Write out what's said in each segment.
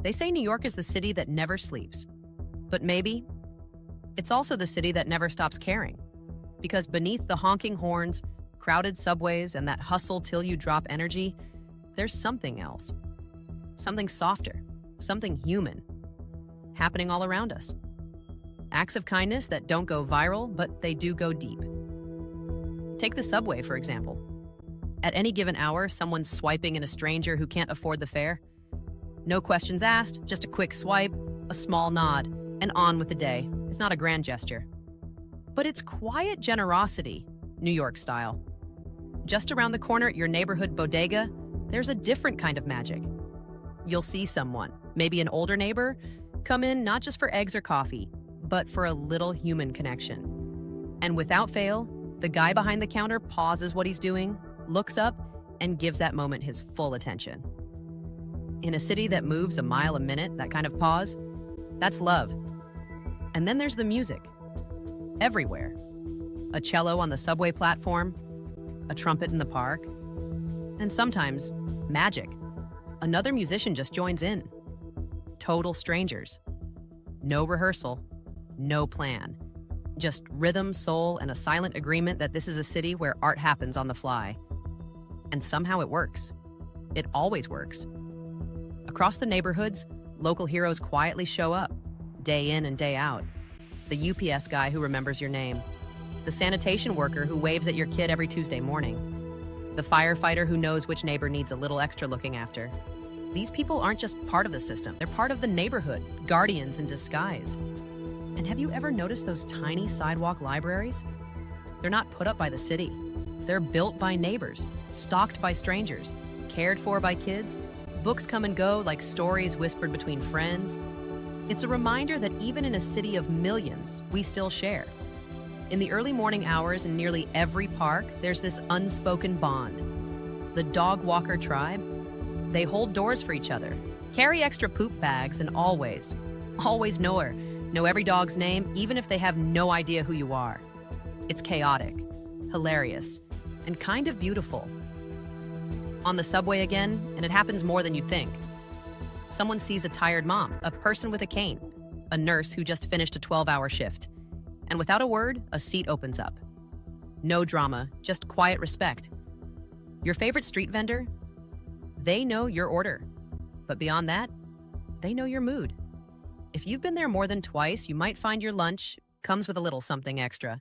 They say New York is the city that never sleeps. But maybe it's also the city that never stops caring. Because beneath the honking horns, crowded subways, and that hustle till you drop energy, there's something else. Something softer, something human, happening all around us. Acts of kindness that don't go viral, but they do go deep. Take the subway, for example. At any given hour, someone's swiping at a stranger who can't afford the fare. No questions asked, just a quick swipe, a small nod, and on with the day. It's not a grand gesture. But it's quiet generosity, New York style. Just around the corner at your neighborhood bodega, there's a different kind of magic. You'll see someone, maybe an older neighbor, come in not just for eggs or coffee, but for a little human connection. And without fail, the guy behind the counter pauses what he's doing, looks up, and gives that moment his full attention. In a city that moves a mile a minute, that kind of pause, that's love. And then there's the music. Everywhere. A cello on the subway platform, a trumpet in the park, and sometimes magic. Another musician just joins in. Total strangers. No rehearsal, no plan. Just rhythm, soul, and a silent agreement that this is a city where art happens on the fly. And somehow it works. It always works. Across the neighborhoods, local heroes quietly show up, day in and day out. The UPS guy who remembers your name. The sanitation worker who waves at your kid every Tuesday morning. The firefighter who knows which neighbor needs a little extra looking after. These people aren't just part of the system, they're part of the neighborhood, guardians in disguise. And have you ever noticed those tiny sidewalk libraries? They're not put up by the city. They're built by neighbors, stocked by strangers, cared for by kids. Books come and go like stories whispered between friends. It's a reminder that even in a city of millions, we still share. In the early morning hours in nearly every park, there's this unspoken bond. The dog walker tribe, they hold doors for each other, carry extra poop bags, and always know every dog's name, even if they have no idea who you are. It's chaotic, hilarious, and kind of beautiful. On the subway again, and it happens more than you'd think. Someone sees a tired mom, a person with a cane, a nurse who just finished a 12-hour shift. And without a word, a seat opens up. No drama, just quiet respect. Your favorite street vendor? They know your order. But beyond that, they know your mood. If you've been there more than twice, you might find your lunch comes with a little something extra.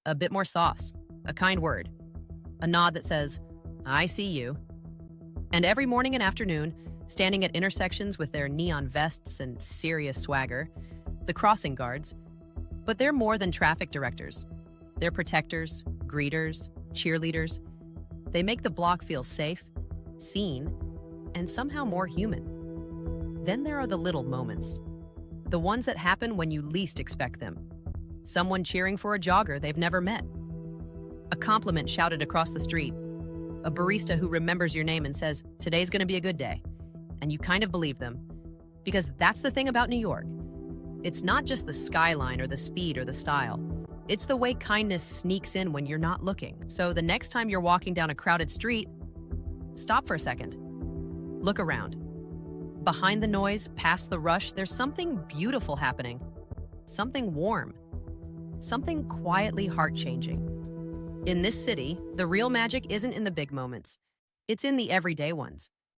A bit more sauce, a kind word, a nod that says, "I see you." And every morning and afternoon, standing at intersections with their neon vests and serious swagger, the crossing guards. But they're more than traffic directors. They're protectors, greeters, cheerleaders. They make the block feel safe, seen, and somehow more human. Then there are the little moments. The ones that happen when you least expect them. Someone cheering for a jogger they've never met. A compliment shouted across the street. A barista who remembers your name and says, "Today's gonna be a good day." And you kind of believe them. Because that's the thing about New York. It's not just the skyline or the speed or the style. It's the way kindness sneaks in when you're not looking. So the next time you're walking down a crowded street, stop for a second. Look around. Behind the noise, past the rush, there's something beautiful happening. Something warm. Something quietly heart-changing. In this city, the real magic isn't in the big moments. It's in the everyday ones.